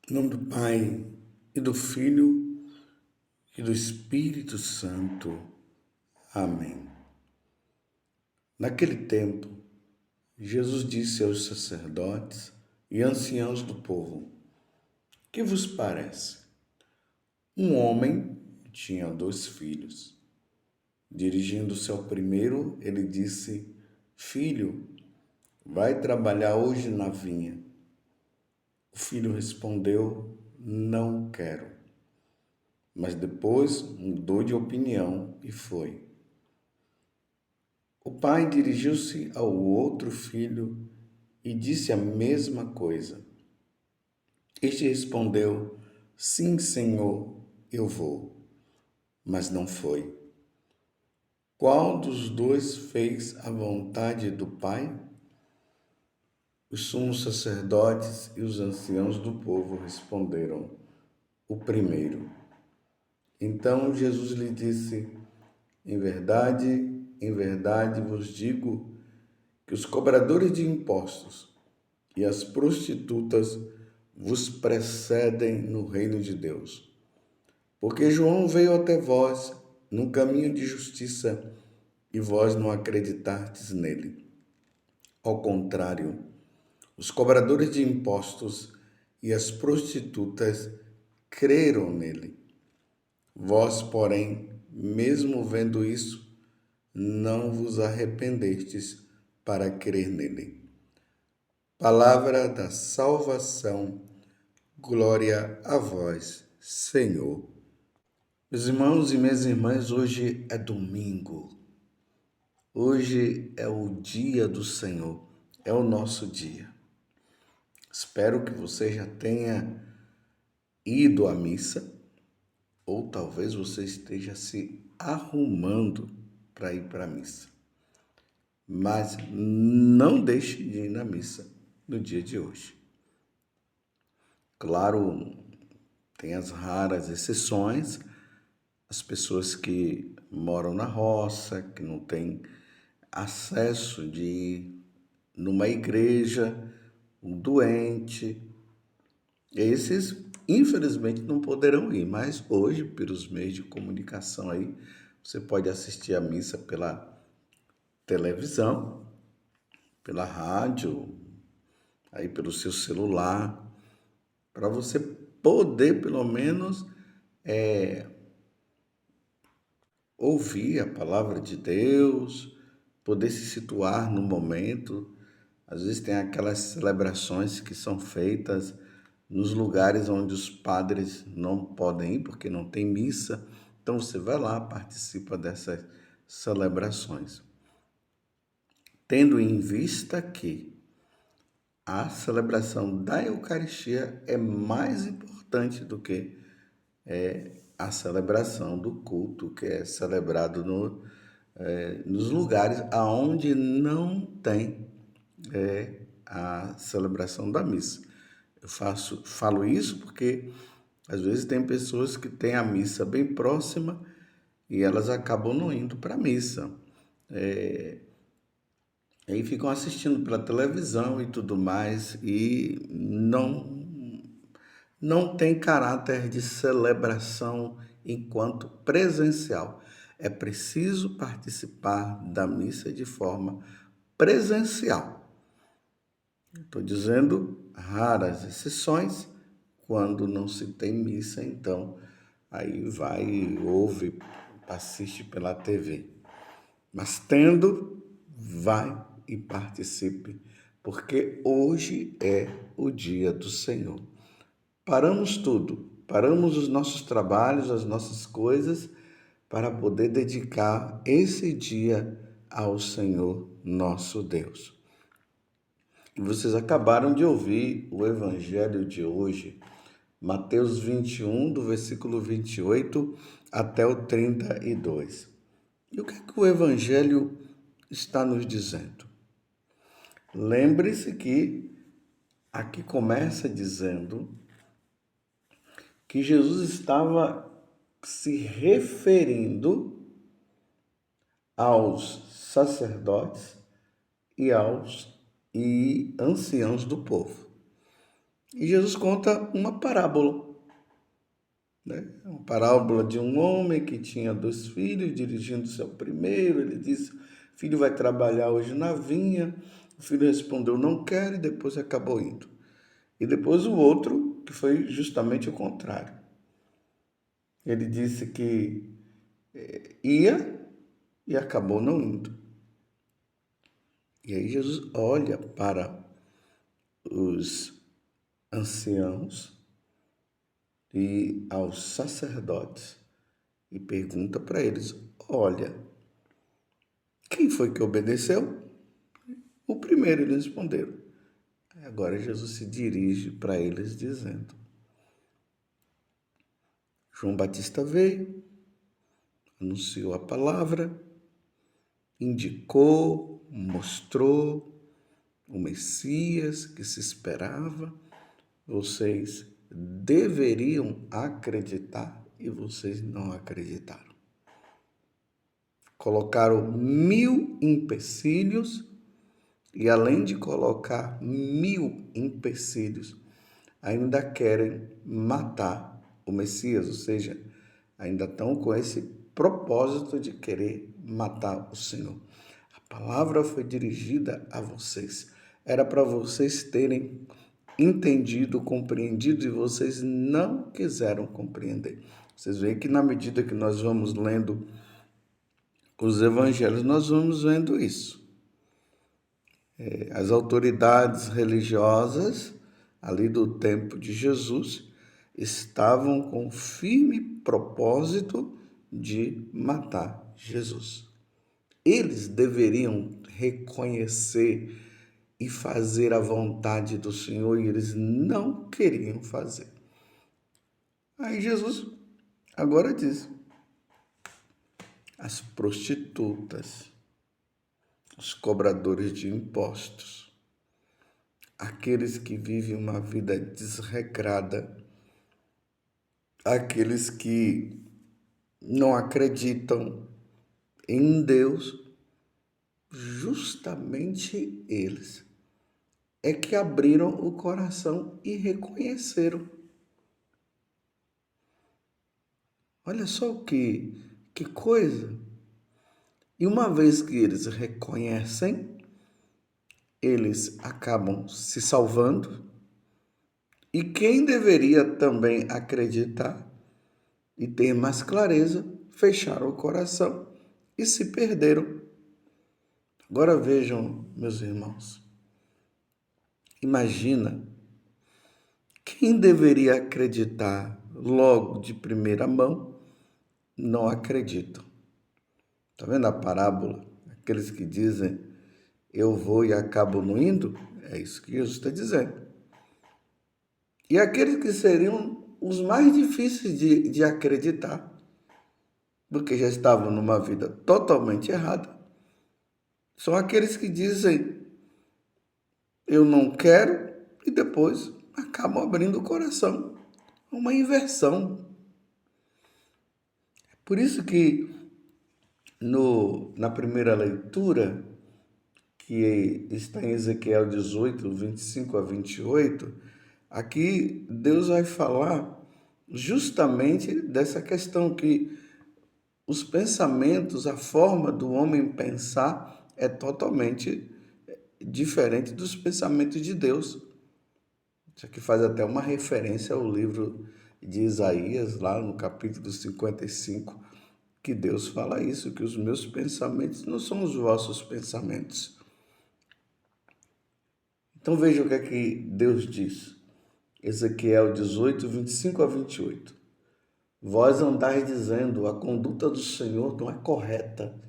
Em nome do Pai, e do Filho, e do Espírito Santo. Amém. Naquele tempo, Jesus disse aos sacerdotes e anciãos do povo: Que vos parece? Um homem tinha 2 filhos. Dirigindo-se ao primeiro, ele disse: Filho, vai trabalhar hoje na vinha. O filho respondeu: Não quero. Mas depois mudou de opinião e foi. O pai dirigiu-se ao outro filho e disse a mesma coisa. Este respondeu: Sim, senhor, eu vou. Mas não foi. Qual dos 2 fez a vontade do pai? Os sumos sacerdotes e os anciãos do povo responderam: O primeiro. Então Jesus lhe disse: em verdade vos digo que os cobradores de impostos e as prostitutas vos precedem no reino de Deus. Porque João veio até vós num caminho de justiça e vós não acreditastes nele. Ao contrário, os cobradores de impostos e as prostitutas creram nele. Vós, porém, mesmo vendo isso, não vos arrependestes para crer nele. Palavra da salvação, glória a vós, Senhor. Meus irmãos e minhas irmãs, hoje é domingo. Hoje é o dia do Senhor, é o nosso dia. Espero que você já tenha ido à missa, ou talvez você esteja se arrumando para ir para a missa. Mas não deixe de ir na missa no dia de hoje. Claro, tem as raras exceções, as pessoas que moram na roça, que não têm acesso de ir numa igreja, um doente. Esses, infelizmente, não poderão ir, mas hoje, pelos meios de comunicação aí, você pode assistir a missa pela televisão, pela rádio, aí pelo seu celular, para você poder, pelo menos, ouvir a palavra de Deus, poder se situar no momento. Às vezes tem aquelas celebrações que são feitas nos lugares onde os padres não podem ir porque não tem missa. Então você vai lá, participa dessas celebrações. Tendo em vista que a celebração da Eucaristia é mais importante do que a celebração do culto, que é celebrado nos lugares aonde não tem a celebração da missa. Eu falo isso porque às vezes tem pessoas que têm a missa bem próxima e elas acabam não indo para a missa. Aí ficam assistindo pela televisão e tudo mais e não tem caráter de celebração enquanto presencial. É preciso participar da missa de forma presencial. Estou dizendo raras exceções, quando não se tem missa, então aí vai e ouve, assiste pela TV. Mas tendo, vai e participe, porque hoje é o dia do Senhor. Paramos tudo, paramos os nossos trabalhos, as nossas coisas, para poder dedicar esse dia ao Senhor nosso Deus. E vocês acabaram de ouvir o evangelho de hoje, Mateus 21, do versículo 28 até o 32. E o que é que o evangelho está nos dizendo? Lembre-se que aqui começa dizendo que Jesus estava se referindo aos sacerdotes e aos anciãos do povo. E Jesus conta uma parábola, né? Uma parábola de um homem que tinha 2 filhos, dirigindo-se ao primeiro, ele disse: filho vai trabalhar hoje na vinha. O filho respondeu: não quero, e depois acabou indo. E depois o outro, que foi justamente o contrário. Ele disse que ia e acabou não indo. E aí Jesus olha para os anciãos e aos sacerdotes e pergunta para eles: olha, quem foi que obedeceu? O primeiro, eles responderam. Agora Jesus se dirige para eles dizendo: João Batista veio, anunciou a palavra, indicou, mostrou o Messias que se esperava. Vocês deveriam acreditar e vocês não acreditaram. Colocaram 1000 empecilhos e, além de colocar 1000 empecilhos, ainda querem matar o Messias, ou seja, ainda estão com esse propósito de querer matar o Senhor. A palavra foi dirigida a vocês. Era para vocês terem entendido, compreendido, e vocês não quiseram compreender. Vocês veem que na medida que nós vamos lendo os evangelhos, nós vamos vendo isso. As autoridades religiosas ali do tempo de Jesus estavam com firme propósito de matar Jesus. Eles deveriam reconhecer e fazer a vontade do Senhor, e eles não queriam fazer. Aí Jesus agora diz: as prostitutas, os cobradores de impostos, aqueles que vivem uma vida desregrada, aqueles que não acreditam em Deus, justamente eles é que abriram o coração e reconheceram. Olha só que coisa. E uma vez que eles reconhecem, eles acabam se salvando. E quem deveria também acreditar e ter mais clareza, fecharam o coração e se perderam. Agora vejam, meus irmãos, imagina quem deveria acreditar logo de primeira mão, não acreditam. Está vendo a parábola? Aqueles que dizem, eu vou e acabo não indo, é isso que Jesus está dizendo. E aqueles que seriam os mais difíceis de acreditar, porque já estavam numa vida totalmente errada, são aqueles que dizem, eu não quero, e depois acabam abrindo o coração. Uma inversão. Por isso que na primeira leitura, que está em Ezequiel 18, 25 a 28, aqui Deus vai falar justamente dessa questão que os pensamentos, a forma do homem pensar é totalmente diferente dos pensamentos de Deus. Isso aqui faz até uma referência ao livro de Isaías, lá no capítulo 55, que Deus fala isso, que os meus pensamentos não são os vossos pensamentos. Então veja o que é que Deus diz. Ezequiel 18, 25 a 28. Vós andais dizendo, a conduta do Senhor não é correta.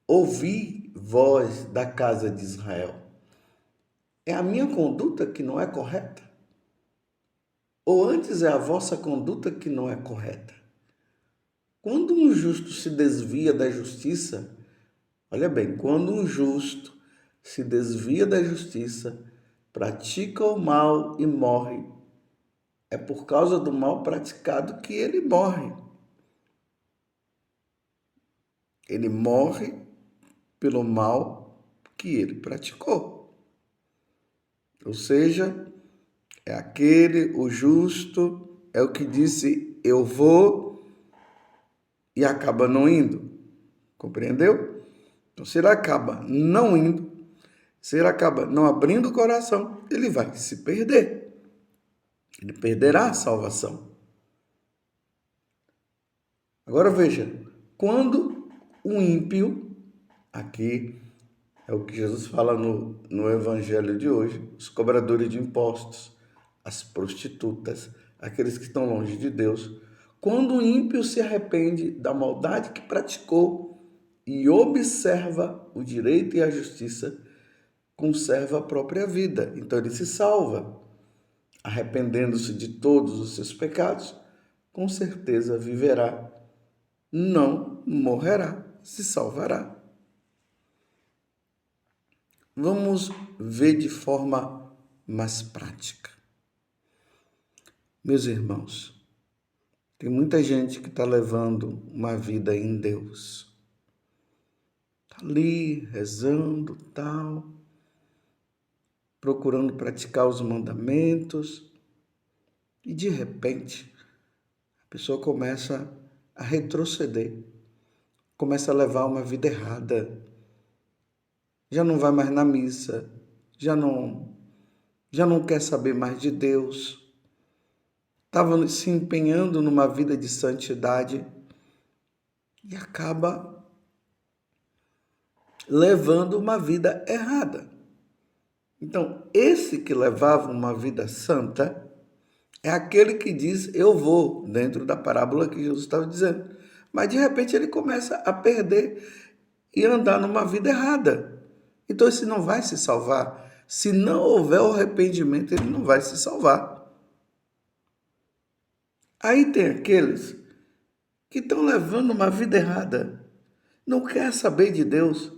Ouvi, vós da casa de Israel. É a minha conduta que não é correta? Ou antes é a vossa conduta que não é correta? Quando um justo se desvia da justiça, olha bem, quando um justo se desvia da justiça, pratica o mal e morre, é por causa do mal praticado que ele morre. Ele morre pelo mal que ele praticou. Ou seja, É aquele, o justo, é o que disse eu vou e acaba não indo. Compreendeu? Então, se ele acaba não indo, se ele acaba não abrindo o coração, ele vai se perder. Ele perderá a salvação. Agora veja, quando o ímpio, aqui é o que Jesus fala no evangelho de hoje, os cobradores de impostos, as prostitutas, aqueles que estão longe de Deus, quando o ímpio se arrepende da maldade que praticou e observa o direito e a justiça, conserva a própria vida. Então ele se salva, arrependendo-se de todos os seus pecados, com certeza viverá, não morrerá, se salvará. Vamos ver de forma mais prática. Meus irmãos, tem muita gente que está levando uma vida em Deus. Está ali rezando, tal, procurando praticar os mandamentos e de repente a pessoa começa a retroceder, começa a levar uma vida errada. Já não vai mais na missa, já não quer saber mais de Deus. Estava se empenhando numa vida de santidade e acaba levando uma vida errada. Então, esse que levava uma vida santa é aquele que diz eu vou, dentro da parábola que Jesus estava dizendo. Mas de repente ele começa a perder e andar numa vida errada. Então esse não vai se salvar. Se não houver o arrependimento, ele não vai se salvar. Aí tem aqueles que estão levando uma vida errada, não quer saber de Deus,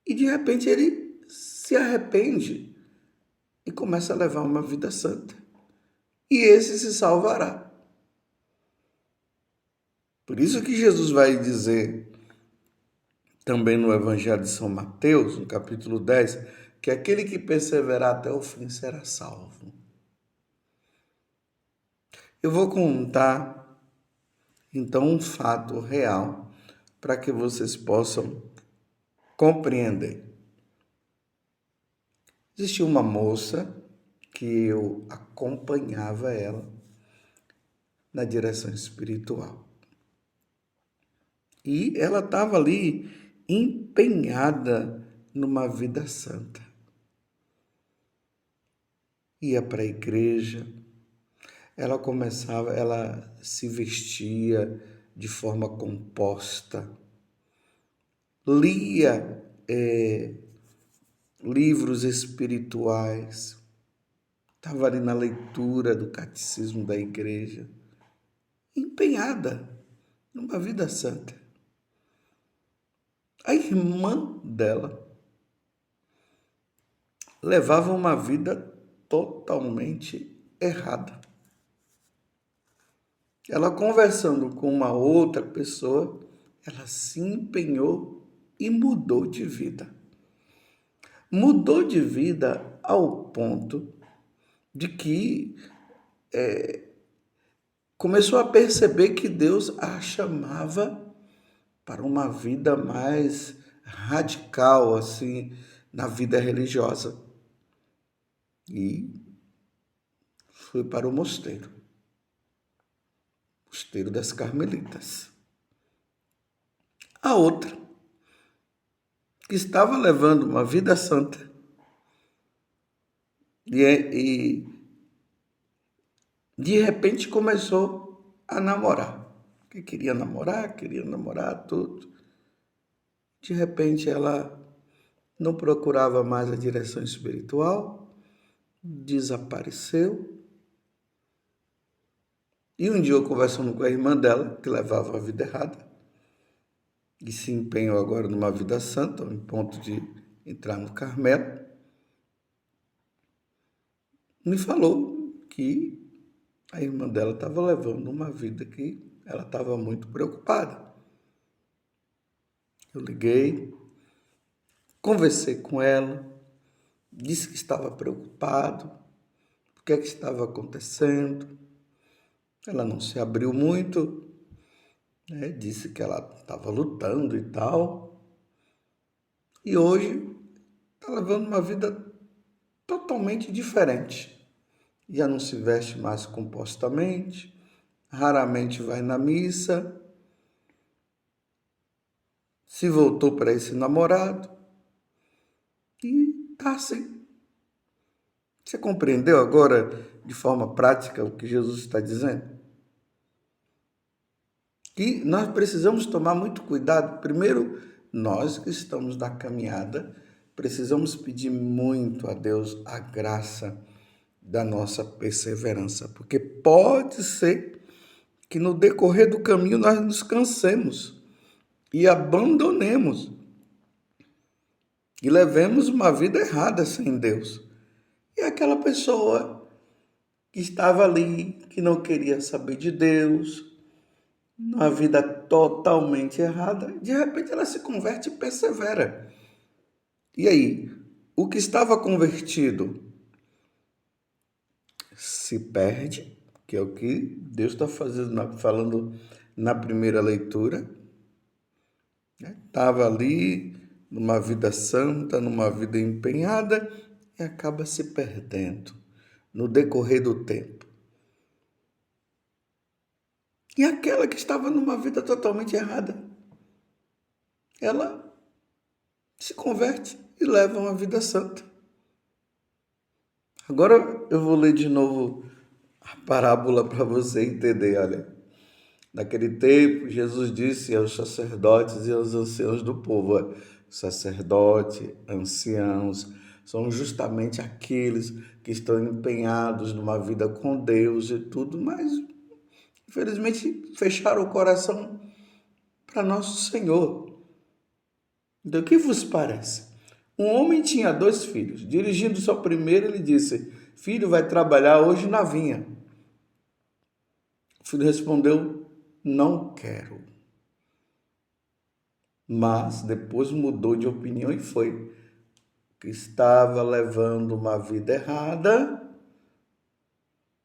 e de repente ele se arrepende e começa a levar uma vida santa. E esse se salvará. Por isso que Jesus vai dizer também no Evangelho de São Mateus, no capítulo 10, que aquele que perseverar até o fim será salvo. Eu vou contar, então, um fato real para que vocês possam compreender. Existia uma moça que eu acompanhava ela na direção espiritual. E ela estava ali empenhada numa vida santa. Ia para a igreja, ela se vestia de forma composta, lia livros espirituais, estava ali na leitura do catecismo da igreja, empenhada numa vida santa. A irmã dela levava uma vida totalmente errada. Ela conversando com uma outra pessoa, ela se empenhou e mudou de vida. Mudou de vida ao ponto de que começou a perceber que Deus a chamava para uma vida mais radical, assim, na vida religiosa. E foi para o mosteiro das Carmelitas. A outra, que estava levando uma vida santa, e de repente começou a namorar. Que queria namorar, tudo. De repente ela não procurava mais a direção espiritual, desapareceu. E um dia eu conversando com a irmã dela, que levava a vida errada, e se empenhou agora numa vida santa, em ponto de entrar no Carmelo, me falou que a irmã dela estava levando uma vida que ela estava muito preocupada. Eu liguei, conversei com ela, disse que estava preocupado, o que é que estava acontecendo. Ela não se abriu muito, né? Disse que ela estava lutando e tal. E hoje está levando uma vida totalmente diferente. Já não se veste mais compostamente, raramente vai na missa, se voltou para esse namorado e está assim. Você compreendeu agora de forma prática o que Jesus está dizendo? Que nós precisamos tomar muito cuidado. Primeiro, nós que estamos na caminhada, precisamos pedir muito a Deus a graça da nossa perseverança, porque pode ser que no decorrer do caminho nós nos cansemos e abandonemos e levemos uma vida errada sem Deus. E aquela pessoa que estava ali, que não queria saber de Deus, numa vida totalmente errada, de repente ela se converte e persevera. E aí, o que estava convertido se perde, que é o que Deus está falando na primeira leitura. Estava ali numa vida santa, numa vida empenhada e acaba se perdendo no decorrer do tempo. E aquela que estava numa vida totalmente errada, ela se converte e leva uma vida santa. Agora eu vou ler de novo a parábola para você entender. Olha, naquele tempo Jesus disse aos sacerdotes e aos anciãos do povo: sacerdote, anciãos, são justamente aqueles que estão empenhados numa vida com Deus e tudo, mas infelizmente fecharam o coração para nosso Senhor. Do que vos parece? Um homem tinha 2 filhos. Dirigindo-se ao primeiro, ele disse: Filho, vai trabalhar hoje na vinha. O filho respondeu: Não quero. Mas depois mudou de opinião e foi. Que estava levando uma vida errada,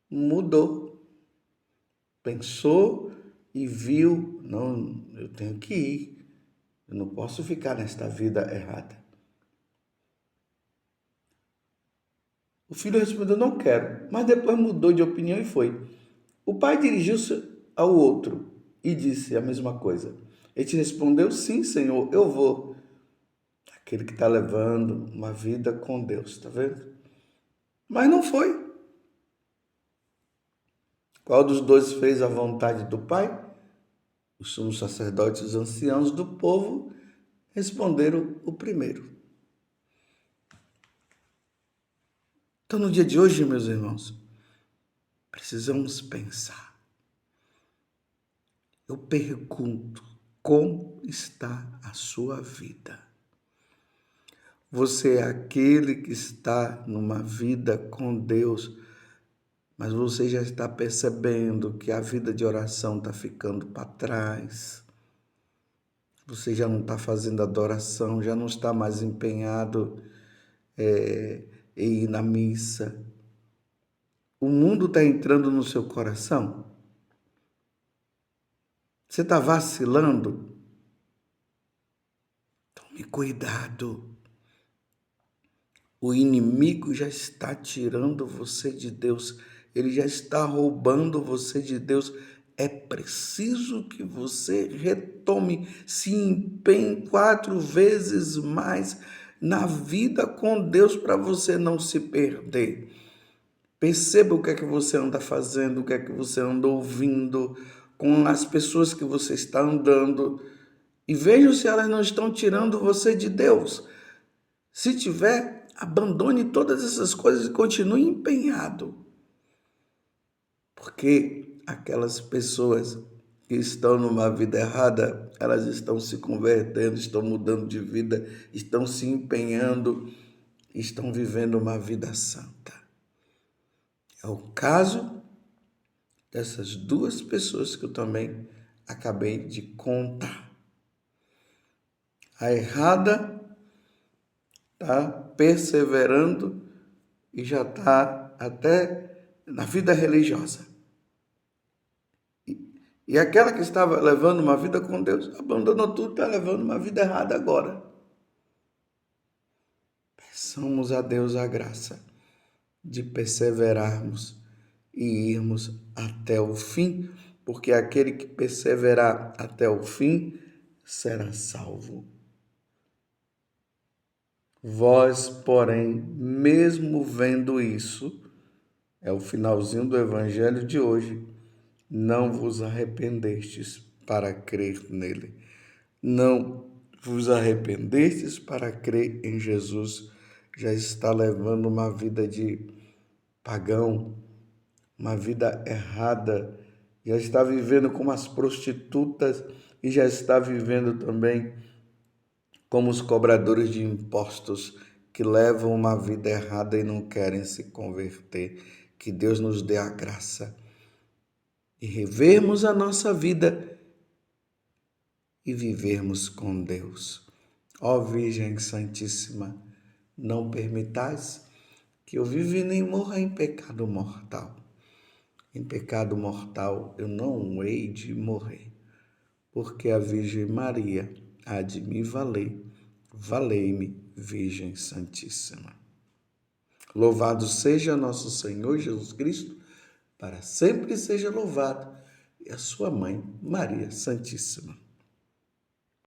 mudou. Pensou e viu: Não, eu tenho que ir. Eu não posso ficar nesta vida errada. O filho respondeu: Não quero. Mas depois mudou de opinião e foi. O pai dirigiu-se ao outro e disse a mesma coisa. Ele respondeu: Sim, Senhor, eu vou. Aquele que está levando uma vida com Deus, está vendo? Mas não foi. Qual dos dois fez a vontade do pai? Os sumos sacerdotes e os anciãos do povo responderam o primeiro. Então, no dia de hoje, meus irmãos, precisamos pensar. Eu pergunto, como está a sua vida? Você é aquele que está numa vida com Deus, mas você já está percebendo que a vida de oração está ficando para trás. Você já não está fazendo adoração, já não está mais empenhado em ir na missa. O mundo está entrando no seu coração. Você está vacilando? Tome cuidado. O inimigo já está tirando você de Deus. Ele já está roubando você de Deus. É preciso que você retome, se empenhe 4 vezes mais na vida com Deus para você não se perder. Perceba o que é que você anda fazendo, o que é que você anda ouvindo, com as pessoas que você está andando, e veja se elas não estão tirando você de Deus. Se tiver, abandone todas essas coisas e continue empenhado. Porque aquelas pessoas que estão numa vida errada, elas estão se convertendo, estão mudando de vida, estão se empenhando, estão vivendo uma vida santa. É o caso dessas 2 pessoas que eu também acabei de contar. A errada está perseverando e já está até na vida religiosa. E aquela que estava levando uma vida com Deus, abandonou tudo, está levando uma vida errada agora. Peçamos a Deus a graça de perseverarmos e irmos até o fim, porque aquele que perseverar até o fim será salvo. Vós, porém, mesmo vendo isso, é o finalzinho do evangelho de hoje, não vos arrependestes para crer nele. Não vos arrependestes para crer em Jesus. Já está levando uma vida de pagão, uma vida errada, já está vivendo como as prostitutas e já está vivendo também como os cobradores de impostos que levam uma vida errada e não querem se converter. Que Deus nos dê a graça de revermos a nossa vida e vivermos com Deus. Ó Virgem Santíssima, não permitais que eu viva e nem morra em pecado mortal. Em pecado mortal eu não hei de morrer, porque a Virgem Maria há de me valer. Valei-me, Virgem Santíssima. Louvado seja nosso Senhor Jesus Cristo, para sempre seja louvado, e a sua mãe, Maria Santíssima.